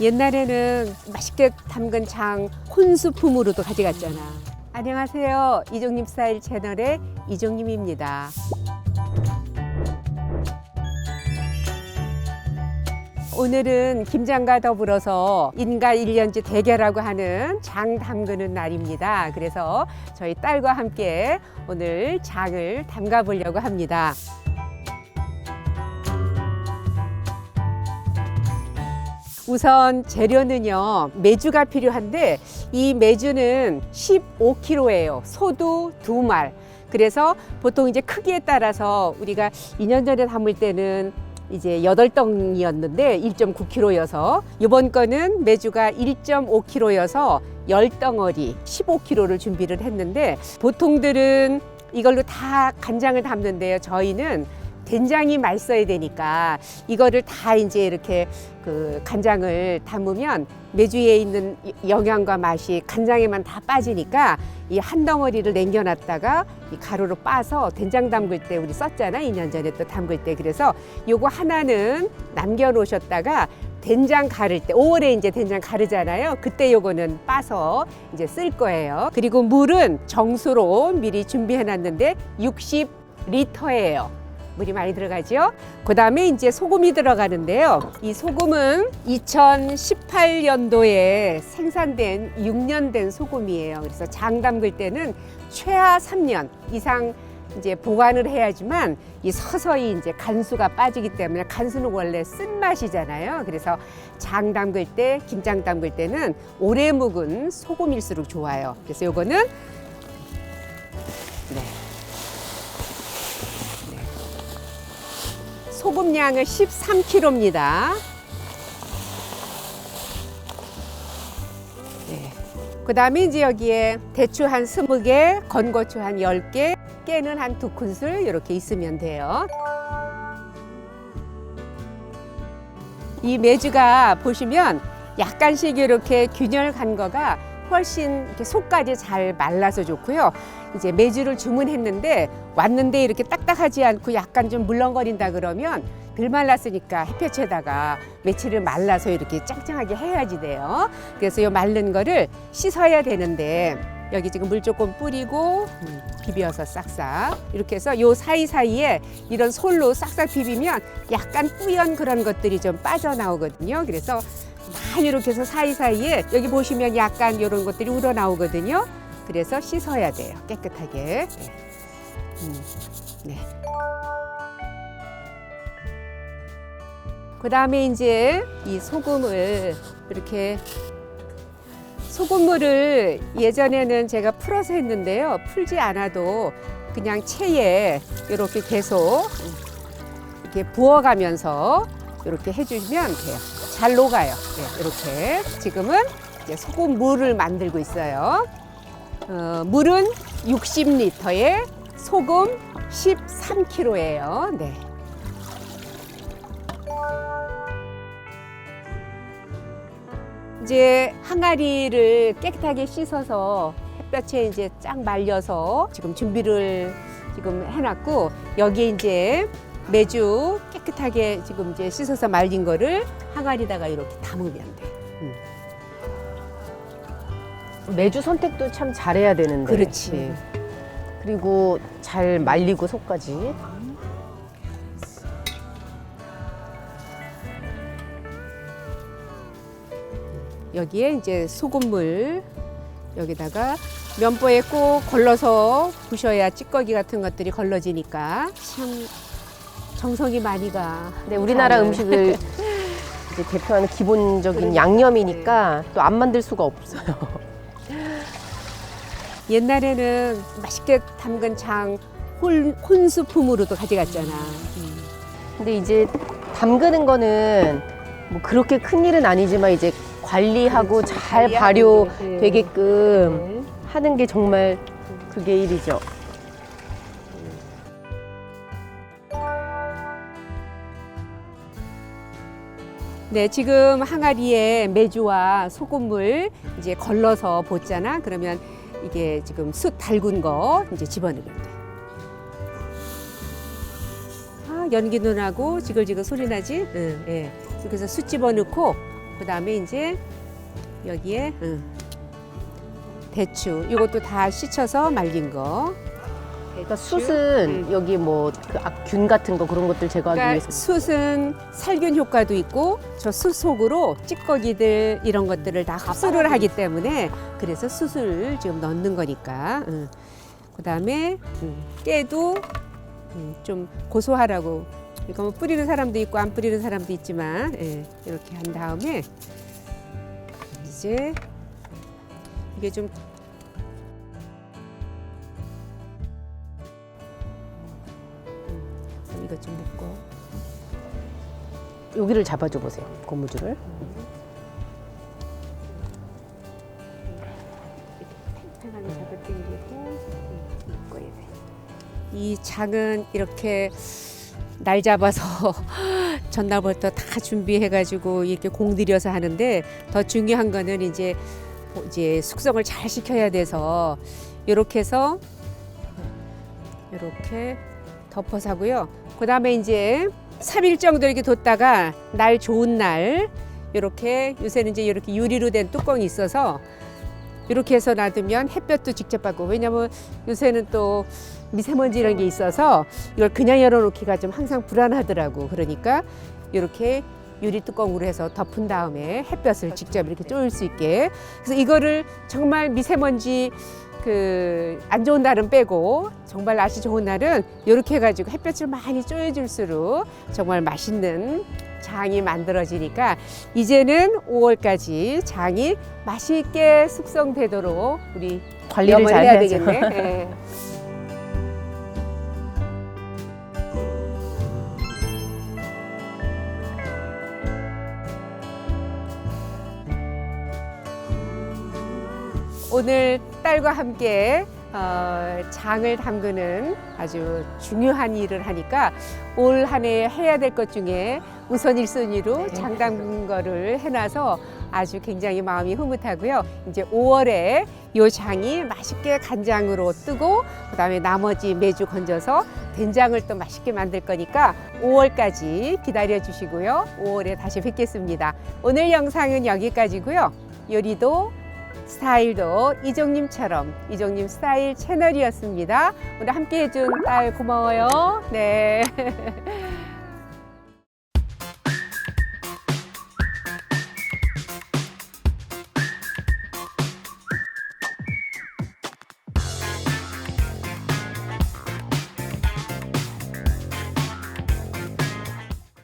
옛날에는 맛있게 담근 장 혼수품으로도 가져갔잖아. 안녕하세요. 이종님 스타일 채널의 이종님입니다. 오늘은 김장과 더불어서 인가 1년지 대결하고 하는 장 담그는 날입니다. 그래서 저희 딸과 함께 오늘 장을 담가 보려고 합니다. 우선 재료는요, 메주가 필요한데 이 메주는 15kg예요. 소두 2말. 그래서 보통 이제 크기에 따라서 우리가 2년 전에 담을 때는 이제 8덩이였는데 1.9kg여서 이번 거는 메주가 1.5kg여서 10덩어리 15kg를 준비를 했는데 보통들은 이걸로 다 간장을 담는데요. 저희는 된장이 맛있어야 되니까 이거를 다 이제 이렇게 그 간장을 담으면 메주에 있는 영양과 맛이 간장에만 다 빠지니까 이 한 덩어리를 남겨놨다가 이 가루로 빠서 된장 담글 때 우리 썼잖아. 2년 전에 또 담글 때. 그래서 요거 하나는 남겨놓으셨다가 된장 가를 때 5월에 이제 된장 가르잖아요. 그때 요거는 빠서 이제 쓸 거예요. 그리고 물은 정수로 미리 준비해 놨는데 60리터예요. 물이 많이 들어가죠. 그 다음에 이제 소금이 들어가는데요. 이 소금은 2018년도에 생산된 6년 된 소금이에요. 그래서 장 담글 때는 최하 3년 이상 이제 보관을 해야지만 이 서서히 이제 간수가 빠지기 때문에 간수는 원래 쓴맛이잖아요. 그래서 장 담글 때, 김장 담글 때는 오래 묵은 소금일수록 좋아요. 그래서 요거는 소금량은 13kg입니다. 네. 그 다음에 이제 여기에 대추 한 20개, 건고추 한 10개, 깨는 한 2큰술 이렇게 있으면 돼요. 이 메주가 보시면 약간씩 이렇게 균열 간 거가 훨씬 이렇게 속까지 잘 말라서 좋고요. 이제 메주를 주문했는데 왔는데 이렇게 딱딱하지 않고 약간 좀 물렁거린다 그러면 덜 말랐으니까 햇볕에다가 며칠을 말라서 이렇게 짱짱하게 해야지 돼요. 그래서 이 마른 거를 씻어야 되는데 여기 지금 물 조금 뿌리고 비벼서 싹싹 이렇게 해서 요 사이사이에 이런 솔로 싹싹 비비면 약간 뿌연 그런 것들이 좀 빠져나오거든요. 그래서 많이 이렇게 해서 사이사이에 여기 보시면 약간 이런 것들이 우러나오거든요. 그래서 씻어야 돼요. 깨끗하게. 네. 그 다음에 이제 이 소금을 이렇게 소금물을 예전에는 제가 풀어서 했는데요. 풀지 않아도 그냥 체에 이렇게 계속 이렇게 부어가면서 이렇게 해주시면 돼요. 잘 녹아요. 네, 이렇게. 지금은 이제 소금물을 만들고 있어요. 물은 60리터에 소금 13kg예요. 네. 이제 항아리를 깨끗하게 씻어서 햇볕에 이제 쫙 말려서 지금 준비를 지금 해놨고 여기에 이제 메주 깨끗하게 지금 이제 씻어서 말린 거를 항아리다가 이렇게 담으면 돼. 메주 선택도 참 잘해야 되는데. 그렇지. 그리고 잘 말리고 속까지. 여기에 이제 소금물 여기다가 면보에 꼭 걸러서 부셔야 찌꺼기 같은 것들이 걸러지니까 참 정성이 많이 가. 근데 우리나라 음식을 이제 대표하는 기본적인 양념이니까 또 안 만들 수가 없어요. 옛날에는 맛있게 담근 장 혼수품으로도 가져갔잖아. 근데 이제 담그는 거는 뭐 그렇게 큰 일은 아니지만 이제 관리하고 그렇지. 잘 관리하고 발효되게끔 하는 게 정말 그게 일이죠. 네, 지금 항아리에 메주와 소금물 이제 걸러서 붓잖아. 그러면 이게 지금 숯 달군 거 이제 집어넣으면 돼. 아, 연기도 나고 지글지글 소리 나지? 응, 예. 그래서 숯 집어넣고 그 다음에 이제 여기에 대추, 이것도 다 씻혀서 말린 거. 그러니까 숯은 여기 뭐 균 같은 거 그런 것들 제거하기 그러니까 위해서. 숯은 살균 효과도 있고 저 숯 속으로 찌꺼기들 이런 것들을 다 흡수를 하기 때문에 그래서 숯을 지금 넣는 거니까. 그다음에 깨도 좀 고소하라고. 이거 뭐 뿌리는 사람도 있고 안 뿌리는 사람도 있지만 이렇게 한 다음에 이제 이게 좀 이거 좀 묶고 여기를 잡아줘 보세요. 고무줄을. 팽팽하게 잡아당기고 묶어야 돼. 이 장은 이렇게 날 잡아서 전날부터 다 준비해가지고 이렇게 공들여서 하는데 더 중요한 거는 이제 숙성을 잘 시켜야 돼서 이렇게 해서 이렇게 덮어서 하고요. 그 다음에 이제 3일 정도 이렇게 뒀다가 날 좋은 날 이렇게 요새는 이제 이렇게 유리로 된 뚜껑이 있어서 이렇게 해서 놔두면 햇볕도 직접 받고 왜냐면 요새는 또 미세먼지 이런 게 있어서 이걸 그냥 열어놓기가 좀 항상 불안하더라고. 그러니까 이렇게 유리 뚜껑으로 해서 덮은 다음에 햇볕을 직접 이렇게 쬐을 수 있게. 그래서 이거를 정말 미세먼지 안 좋은 날은 빼고 정말 날씨 좋은 날은 이렇게 해가지고 햇볕을 많이 쬐어줄수록 정말 맛있는 장이 만들어지니까 이제는 5월까지 장이 맛있게 숙성되도록 우리 관리를 잘 해야 해야죠. 되겠네. 네. 오늘 딸과 함께 장을 담그는 아주 중요한 일을 하니까 올 한 해 해야 될 것 중에 우선 1순위로 장 담근 거를 해놔서 아주 굉장히 마음이 흐뭇하고요. 이제 5월에 이 장이 맛있게 간장으로 뜨고 그다음에 나머지 매주 건져서 된장을 또 맛있게 만들 거니까 5월까지 기다려 주시고요. 5월에 다시 뵙겠습니다. 오늘 영상은 여기까지고요. 요리도 스타일도 이종님처럼 이종님 스타일 채널이었습니다. 오늘 함께 해준 딸 고마워요. 네.